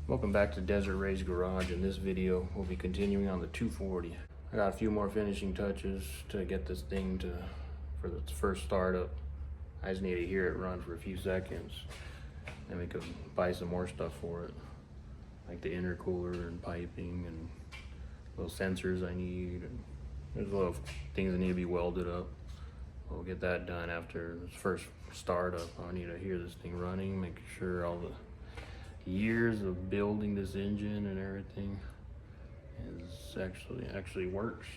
Welcome back to Desert Ray's Garage. In this video, we'll be continuing on the 240. I got a few more finishing touches to get this thing for its first startup. I just need to hear it run for a few seconds. Then we could buy some more stuff for it, like the intercooler and piping and little sensors I need. And there's a lot of things that need to be welded up. We'll get that done after this first startup. I need to hear this thing running, make sure all the years of building this engine and everything is actually works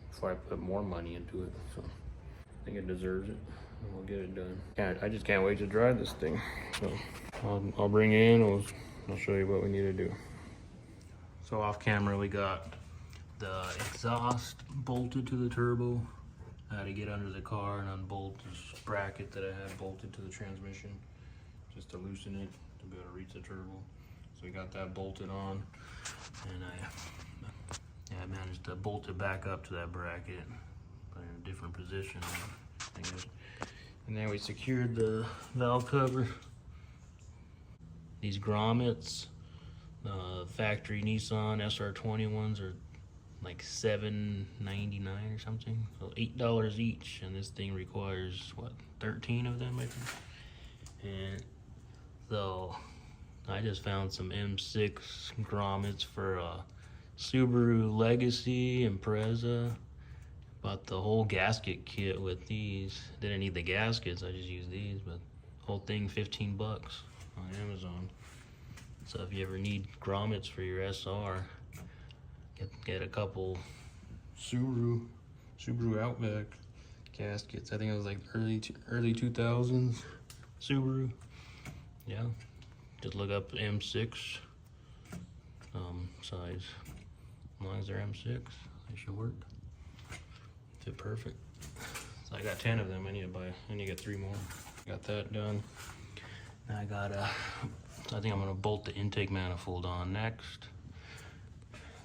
before I put more money into it. So I think it deserves it, and we'll get it done. I just can't wait to drive this thing. So I'll bring you in, I'll show you what we need to do. So off camera we got the exhaust bolted to the turbo. I had to get under the car and unbolt this bracket that I had bolted to the transmission just to loosen it to be able to reach the turbo. So we got that bolted on, and I managed to bolt it back up to that bracket, but in a different position. And then we secured the valve cover. These grommets, factory Nissan SR20 ones are like $7.99 or something, so $8 each, and this thing requires what, 13 of them, I think. And so I just found some M6 grommets for Subaru Legacy and Impreza. Bought the whole gasket kit with these. Didn't need the gaskets, I just used these, but whole thing 15 bucks on Amazon. So if you ever need grommets for your SR, get a couple Subaru Outback gaskets. I think it was like early 2000s Subaru. Yeah, just look up M6 size. As long as they're M6, they should work. Fit perfect. So I got 10 of them. I need to get 3 more. Got that done. Now I think I'm gonna bolt the intake manifold on next.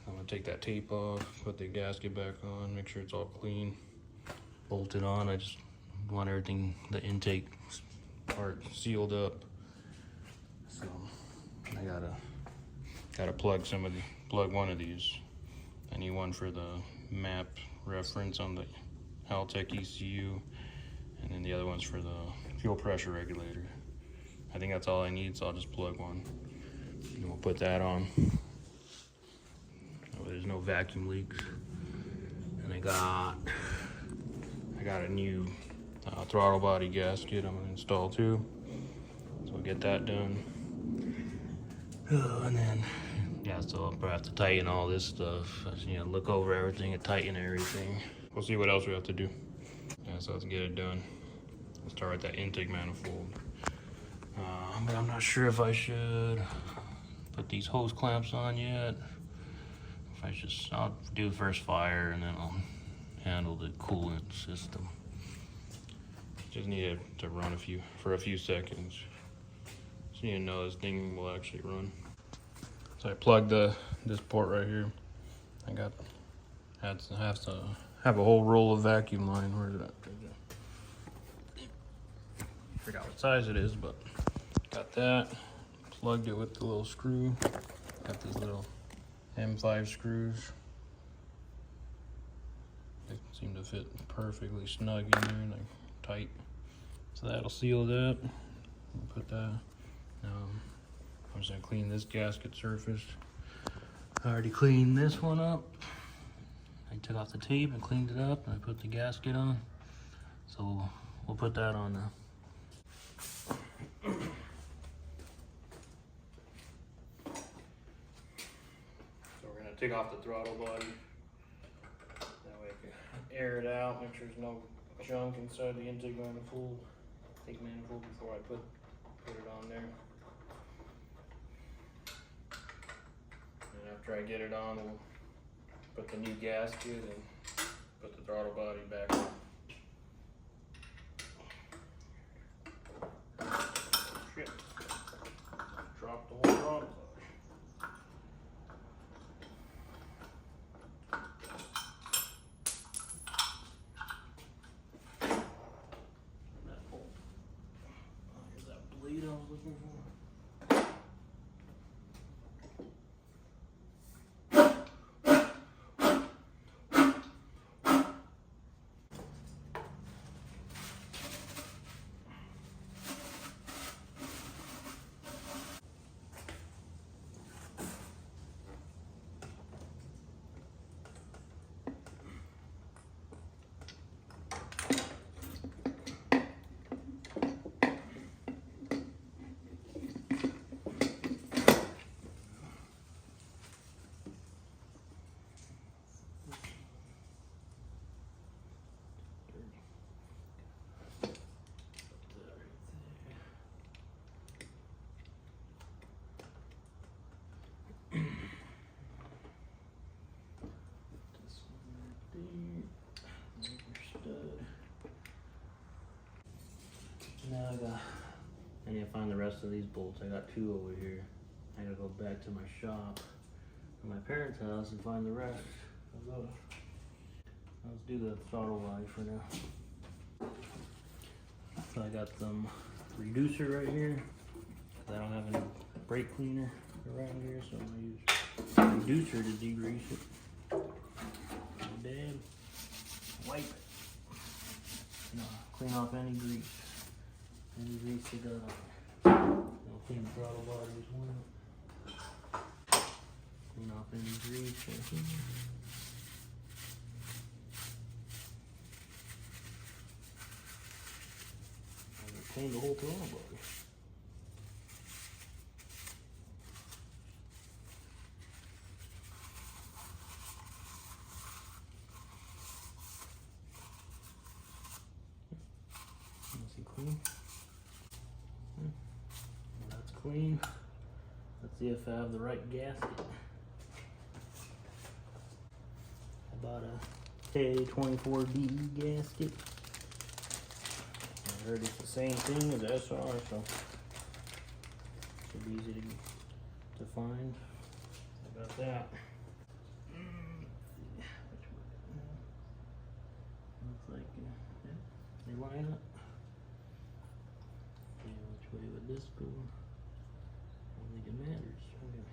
I'm gonna take that tape off, put the gasket back on, make sure it's all clean, bolt it on. I just want everything, the intake part, sealed up. So I gotta plug one of these. I need one for the map reference on the Haltech ECU, and then the other one's for the fuel pressure regulator. I think that's all I need, so I'll just plug one, and we'll put that on. There's no vacuum leaks. And I got a new throttle body gasket I'm gonna install too, so we'll get that done. And then so I'll probably have to tighten all this stuff. Look over everything and tighten everything. We'll see what else we have to do. So let's get it done. Let's start with that intake manifold. But I'm not sure if I should put these hose clamps on yet. I'll do first fire, and then I'll handle the coolant system. Just need it to run for a few seconds. Just need to know this thing will actually run. So I plugged this port right here. Had to have a whole roll of vacuum line. Where is it at? Forgot what size it is, but got that. Plugged it with the little screw. Got these little M5 screws. They seem to fit perfectly snug in there, like tight. So that'll seal that. We'll put that. I'm just gonna clean this gasket surface. I already cleaned this one up. I took off the tape and cleaned it up, and I put the gasket on. So we'll put that on now. Take off the throttle body. That way I can air it out, make sure there's no junk inside the intake manifold. Before I put it on there. And after I get it on, we'll put the new gasket and put the throttle body back on. Shit. Dropped the whole throttle body. I was looking for. can't find the rest of these bolts. I got 2 over here. I gotta go back to my shop or my parents' house and find the rest of those. Let's do the throttle body for now. So I got some reducer right here. I don't have any brake cleaner around here, so I'm gonna use reducer to degrease it. And then wipe it. No, clean off any grease. Any grease you got on it. I'll clean the throttle body as well. Clean off any grease right here. I'll clean the whole throttle body. Clean. Well, that's clean. Let's see if I have the right gasket. I bought a SR20 gasket. I heard it's the same thing as SR, so should be easy to find. How about that? Looks like yeah, they line up. Which way would this go? I don't think it matters. Okay.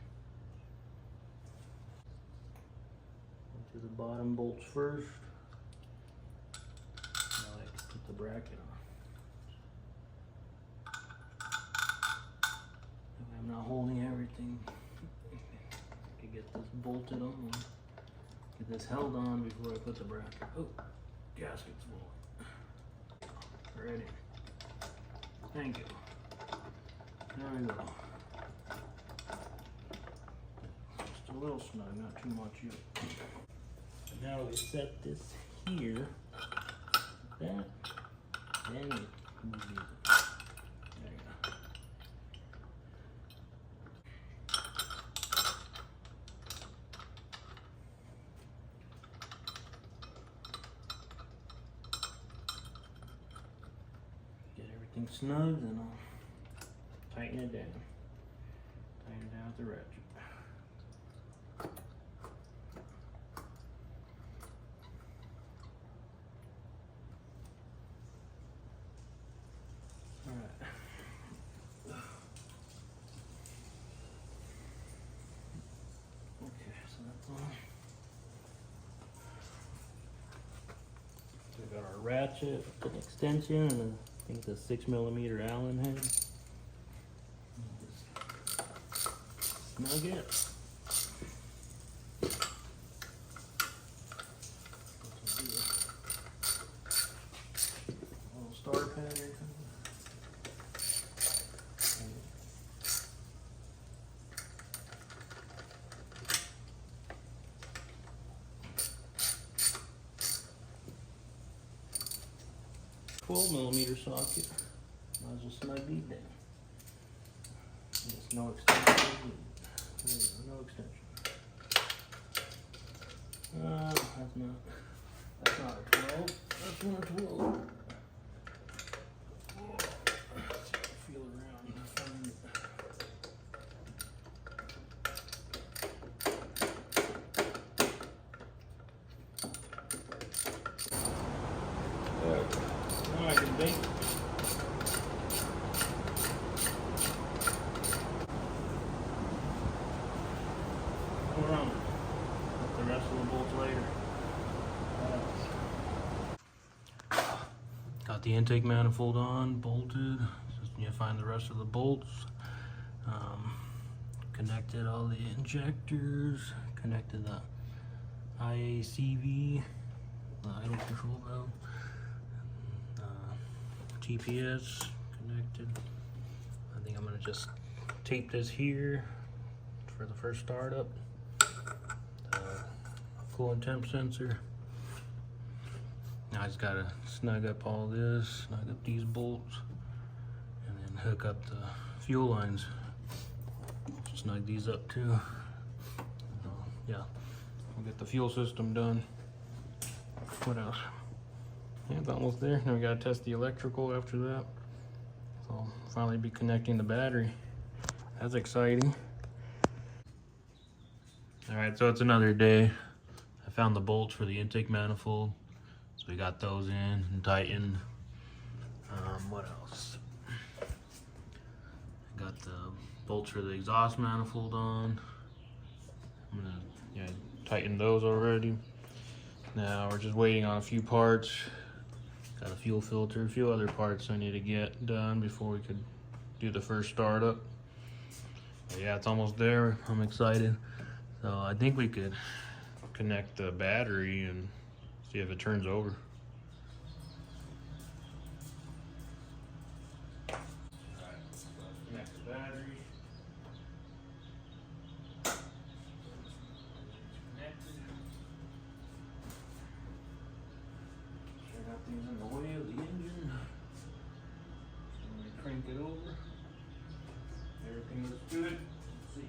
Into the bottom bolts first. Now I can put the bracket on. I'm not holding everything. I can get this bolted on and get this held on before I put the bracket. Oh, gasket's full. Ready. Thank you. There we go. Just a little snug, not too much yet. Now we set this here, like that, then we move these. There you go. Get everything snug, and I'll tighten it down. Tighten it down with the ratchet. Alright. Okay, so that's on. So we got our ratchet, an extension, and I think it's a 6mm Allen head. Snug it. Little star pattern. 12mm socket. Might as well snug these down. There's no extension. No extension. That's not a 12. That's not a 12. Oh, let's feel around and find it. Now I can bake. Around the rest of the bolts later. Got the intake manifold on, bolted. Just need to find the rest of the bolts. Connected all the injectors. Connected the IACV, the idle control valve. GPS connected. I think I'm gonna just tape this here for the first startup. Coolant temp sensor. Now I just gotta snug up all this, snug up these bolts, and then hook up the fuel lines. Snug these up too. So, yeah, we'll get the fuel system done. What else? Yeah, it's almost there. Now we gotta test the electrical after that. So finally be connecting the battery. That's exciting. All right, so it's another day. I found the bolts for the intake manifold. So we got those in and tightened. What else? I got the bolts for the exhaust manifold on. I'm gonna tighten those already. Now we're just waiting on a few parts. Got a fuel filter, a few other parts I need to get done before we could do the first startup. But yeah, it's almost there. I'm excited. So I think we could connect the battery and see if it turns over. Connect the battery. Connected. Sure got things in the way of the engine. Let me crank it over. Everything looks good. Let's see.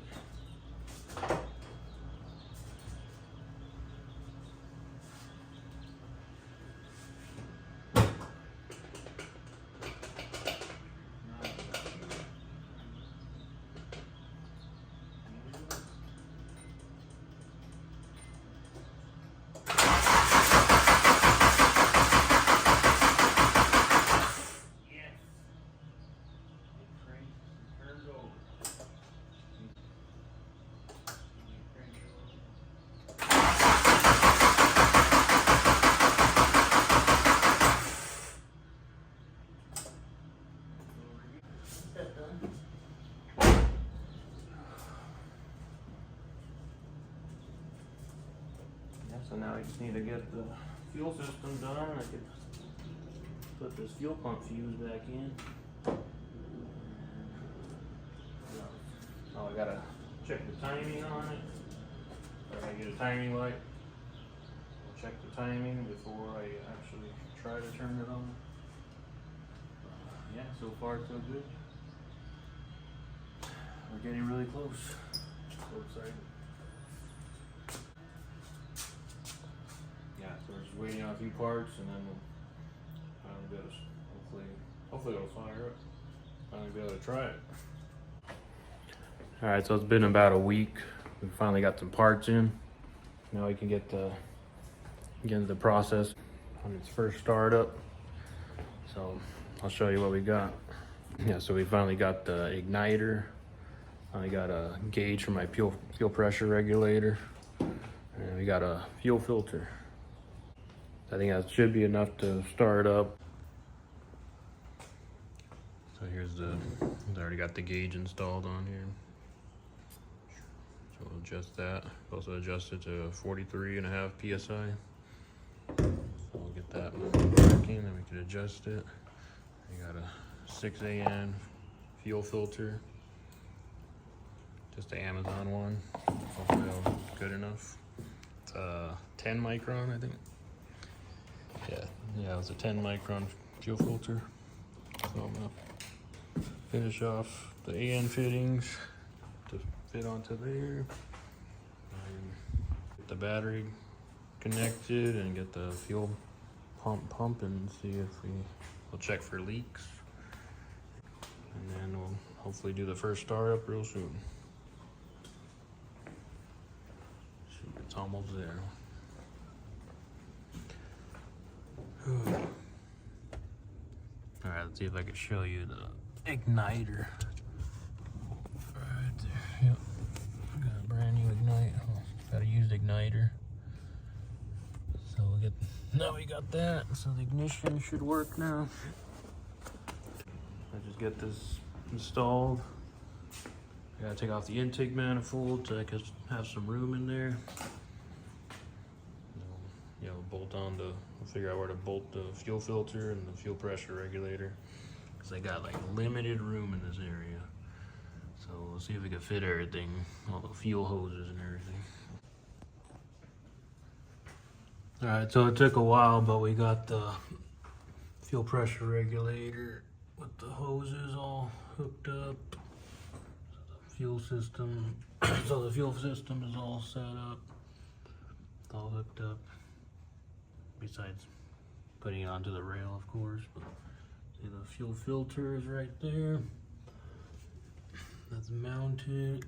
So now I just need to get the fuel system done. I could put this fuel pump fuse back in. Oh, I gotta check the timing on it. I gotta get a timing light. I'll check the timing before I actually try to turn it on. Yeah, so far so good. We're getting really close. So excited. Yeah, so we're just waiting on a few parts, and then we'll finally be able to, hopefully it'll fire up. Finally be able to try it. All right, so it's been about a week. We finally got some parts in. Now we can get into the process on its first startup. So I'll show you what we got. Yeah, so we finally got the igniter. I got a gauge for my fuel pressure regulator, and we got a fuel filter. I think that should be enough to start up. So here's I already got the gauge installed on here. So we'll adjust that. Also adjust it to 43.5 PSI. So we'll get that working, then we can adjust it. We got a 6 AN fuel filter. Just the Amazon one. Hopefully that'll be good enough. It's 10 micron, I think. Yeah, it's a 10 micron fuel filter. So I'm gonna finish off the AN fittings to fit onto there. Get the battery connected and get the fuel pump pumping and see if we'll check for leaks. And then we'll hopefully do the first startup real soon. It's almost there. Alright, let's see if I can show you the igniter. Right there, yep. Got a brand new igniter. Got a used igniter. So now we got that. So the ignition should work now. I just get this installed. I gotta take off the intake manifold so I can have some room in there. Bolt on we'll figure out where to bolt the fuel filter and the fuel pressure regulator, because I got like limited room in this area. So we'll see if we can fit everything, all the fuel hoses and everything. All right, so it took a while, but we got the fuel pressure regulator with the hoses all hooked up. Fuel system, so the fuel system is all set up, it's all hooked up. Besides putting it onto the rail, of course, but See, the fuel filter is right there. That's mounted.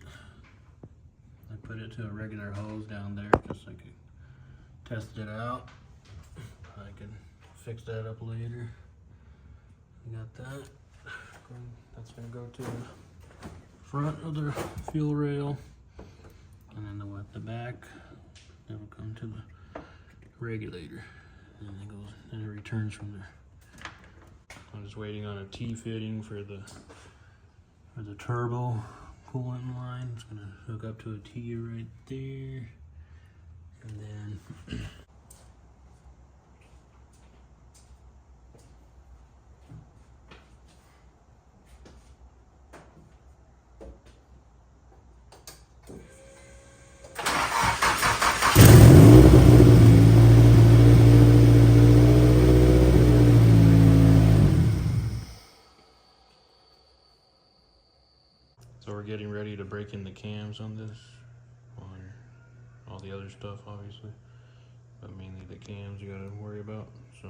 I put it to a regular hose down there just so I could test it out. I can fix that up later. We got that. That's gonna go to the front of the fuel rail, and then the back that'll come to the regulator, and it goes and it returns from there. I'm just waiting on a T-fitting for the turbo coolant line. It's gonna hook up to a T right there, and then so we're getting ready to break in the cams on this, on all the other stuff obviously, but mainly the cams you gotta worry about. So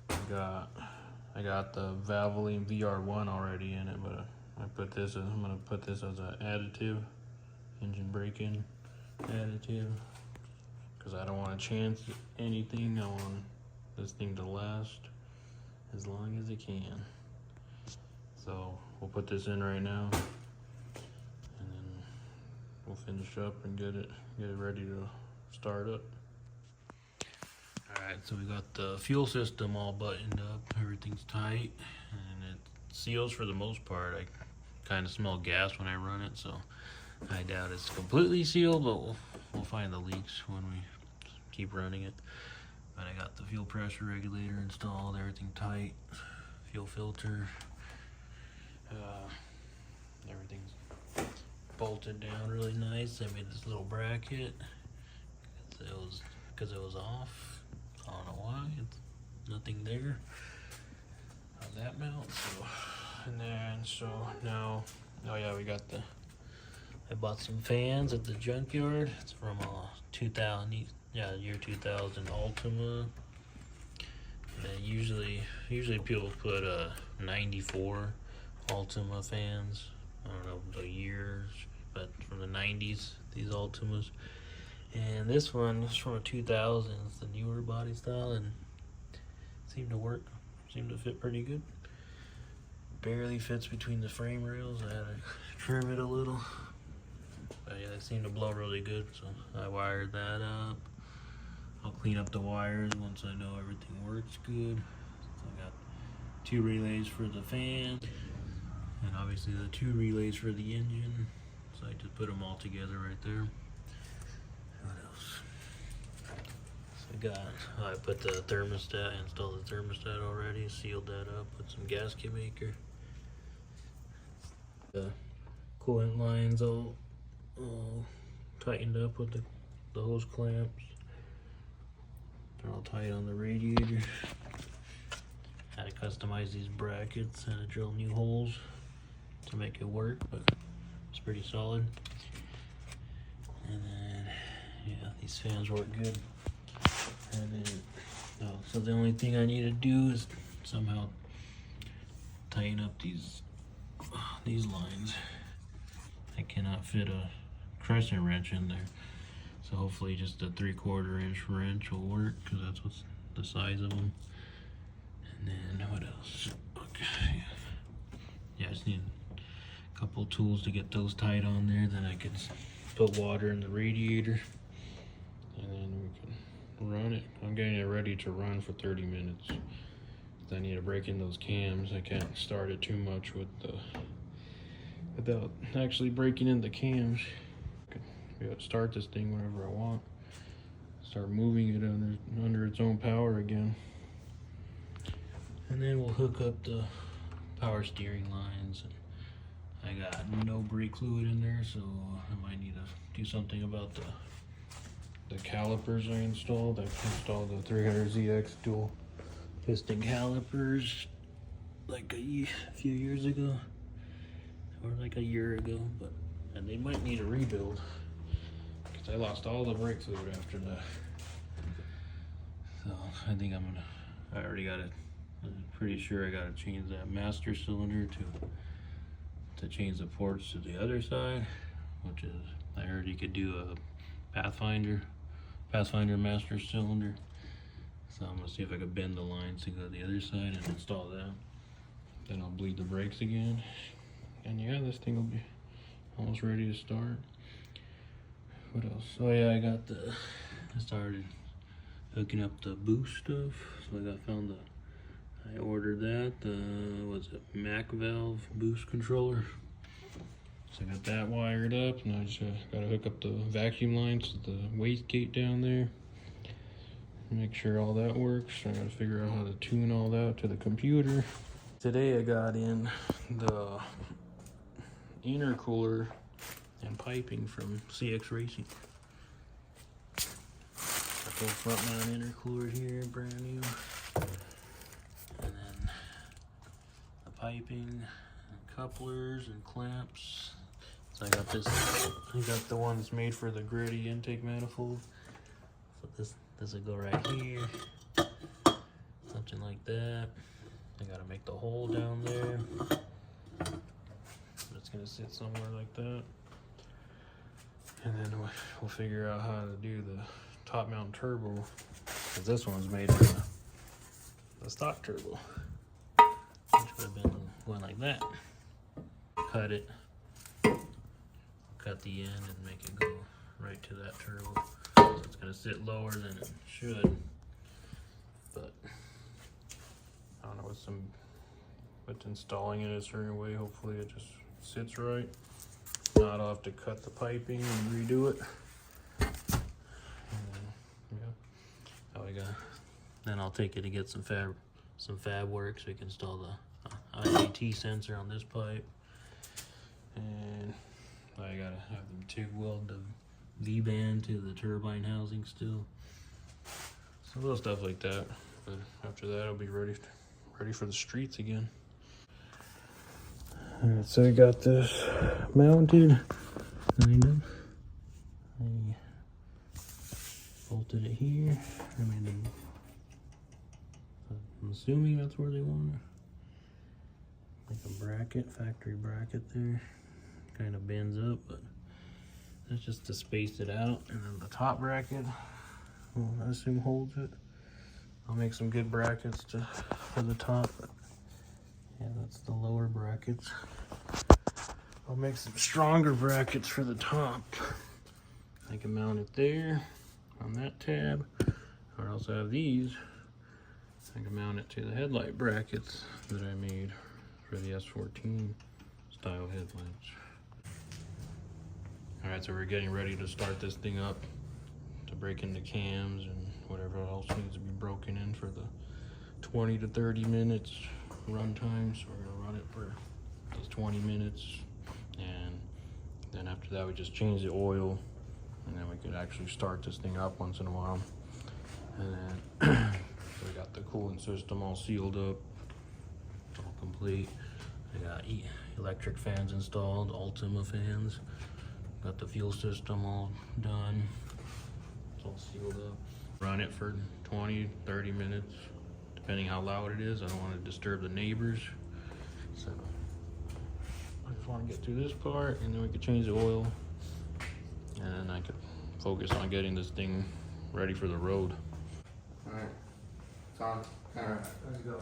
I got the Valvoline VR1 already in it, but I'm gonna put this as an additive, engine braking additive, because I don't want to chance anything. I want this thing to last as long as it can. So we'll put this in right now, and then we'll finish up and get it ready to start up. Alright, so we got the fuel system all buttoned up, everything's tight, and it seals for the most part. I kind of smell gas when I run it, so I doubt it's completely sealed, but we'll find the leaks when we keep running it. But I got the fuel pressure regulator installed, everything tight, fuel filter, everything's bolted down really nice. I made this little bracket because it was off. I don't know why. It's nothing there on that mount. So now, oh yeah, we got I bought some fans at the junkyard. It's from year 2000 Altima. And usually people put 94 Altima fans. I don't know the years, but from the 90s, these Altimas. And this one is from a 2000. It's the newer body style, and seemed to work. Seemed to fit pretty good. Barely fits between the frame rails. I had to trim it a little. But yeah, they seem to blow really good, so I wired that up. I'll clean up the wires once I know everything works good. So I got 2 relays for the fan, and obviously the 2 relays for the engine. So I just put them all together right there. What else? So I put the thermostat, installed the thermostat already, sealed that up, put some gasket maker. The coolant lines all tightened up with the hose clamps. They're all tight on the radiator. Had to customize these brackets, had to drill new holes to make it work, but it's pretty solid. And then, yeah, these fans work good. And then, so the only thing I need to do is somehow tighten up these lines. I cannot fit a crescent wrench in there, so hopefully just a 3/4 inch wrench will work, because that's what's the size of them. And then what else? Okay, yeah, I just need a couple tools to get those tight on there. Then I could put water in the radiator, and then we can run it. I'm getting it ready to run for 30 minutes. I need to break in those cams. I can't start it too much without actually breaking in the cams. I could be able to start this thing whenever I want. Start moving it under its own power again. And then we'll hook up the power steering lines. I got no brake fluid in there, so I might need to do something about the calipers I installed. I installed the 300ZX dual piston calipers like a few years ago, or like a year ago, and they might need a rebuild because I lost all the brake fluid after that. So I think I already got it I'm pretty sure I gotta change that master cylinder to change the ports to the other side, which is, I heard you could do a Pathfinder master cylinder. So I'm gonna see if I could bend the lines to go to the other side and install that. Then I'll bleed the brakes again. And yeah, this thing will be almost ready to start. What else? Oh yeah, I started hooking up the boost stuff. So I ordered that, was it Mac valve boost controller. So I got that wired up, and I just gotta hook up the vacuum lines to the wastegate down there. Make sure all that works. I gotta figure out how to tune all that to the computer. Today I got in the intercooler and piping from CX Racing. Got the front mount intercooler here, brand new. And then the piping, and couplers and clamps. So I got the one that's made for the gritty intake manifold. So this will go right here. Something like that. I gotta make the hole down there. It's gonna sit somewhere like that. And then we'll figure out how to do the top mount turbo, because this one's made for the stock turbo, which would have been going like that. Cut it, cut the end and make it go right to that turbo. So it's gonna sit lower than it should, but I don't know, with installing it a certain way, hopefully it just sits right. Not, I'll have to cut the piping and redo it. And then I'll take it to get some fab work so we can install the IAT sensor on this pipe. And I gotta have them TIG weld the V-band to the turbine housing still. So little stuff like that. But after that, I'll be ready for the streets again. Alright, so I got this mounted, kind of. I bolted it here. I'm assuming that's where they want it. Like a bracket, factory bracket there. Kind of bends up, but that's just to space it out. And then the top bracket, well, I assume holds it. I'll make some good brackets for the top. Yeah, that's the lower brackets. I'll make some stronger brackets for the top. I can mount it there on that tab, or else I have these. I can mount it to the headlight brackets that I made for the S14 style headlights. Alright, so we're getting ready to start this thing up to break into cams and whatever else needs to be broken in for the 20 to 30 minutes run time. So we're gonna run it for these 20 minutes, and then after that we just change the oil, and then we could actually start this thing up once in a while. And then we got the coolant system all sealed up, it's all complete. I got electric fans installed, Ultima fans. Got the fuel system all done, it's all sealed up. Run it for 20, 30 minutes, depending how loud it is. I don't want to disturb the neighbors. So I just want to get through this part, and then we could change the oil, and then I could focus on getting this thing ready for the road. All right, it's on. All right, let's go.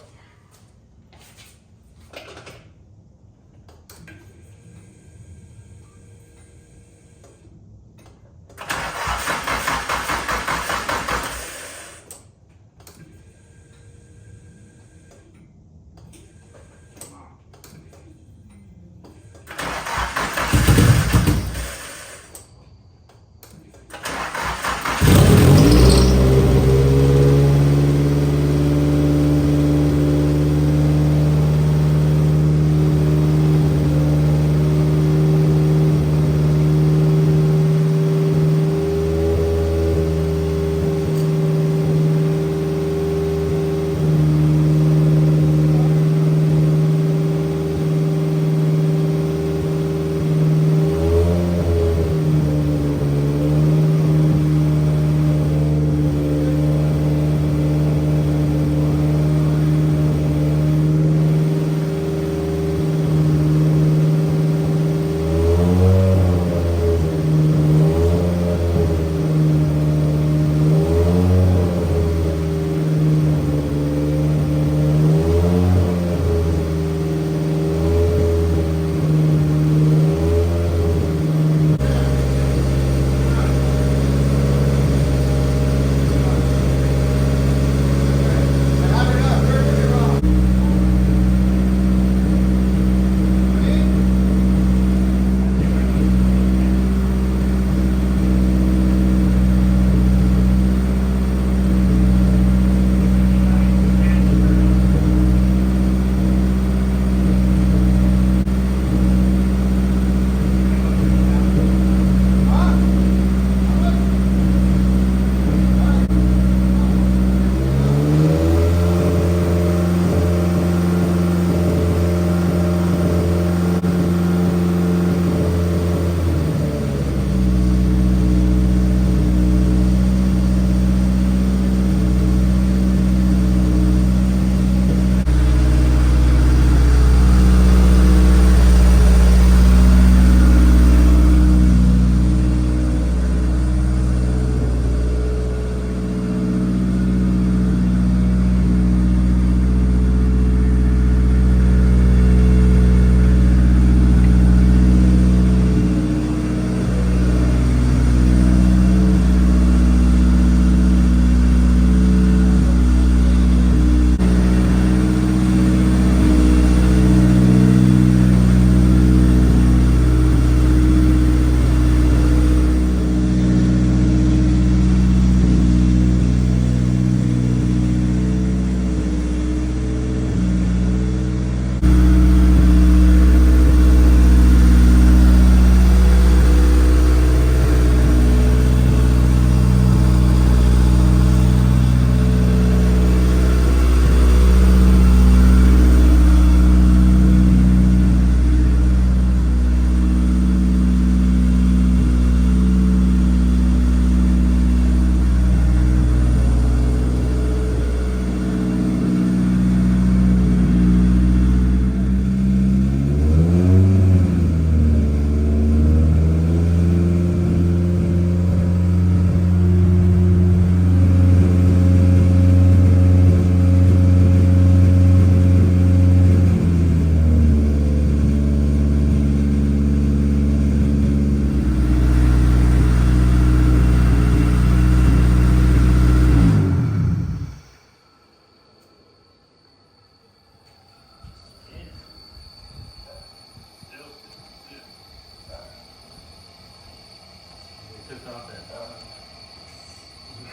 stop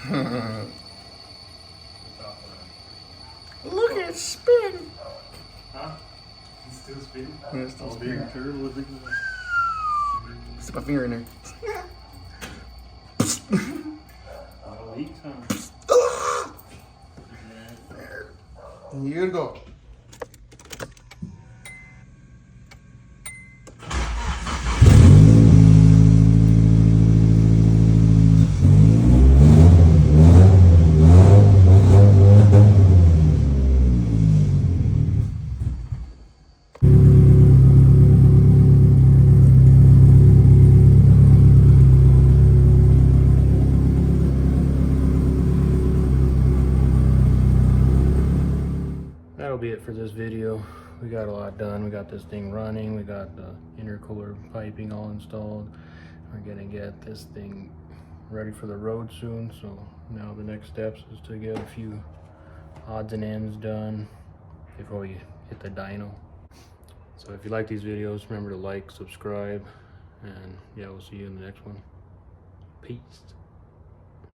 that. Look at it spin. Huh? It's still spinning? Yeah, it's still spinning. Big turtle. Stick my finger in there. Well, eat some. Here you go. That'll be it for this video. We got a lot done. We got this thing running. We got the intercooler piping all installed. We're gonna get this thing ready for the road soon. So now the next steps is to get a few odds and ends done before we hit the dyno. So if you like these videos, remember to like, subscribe, and yeah, we'll see you in the next one. Peace.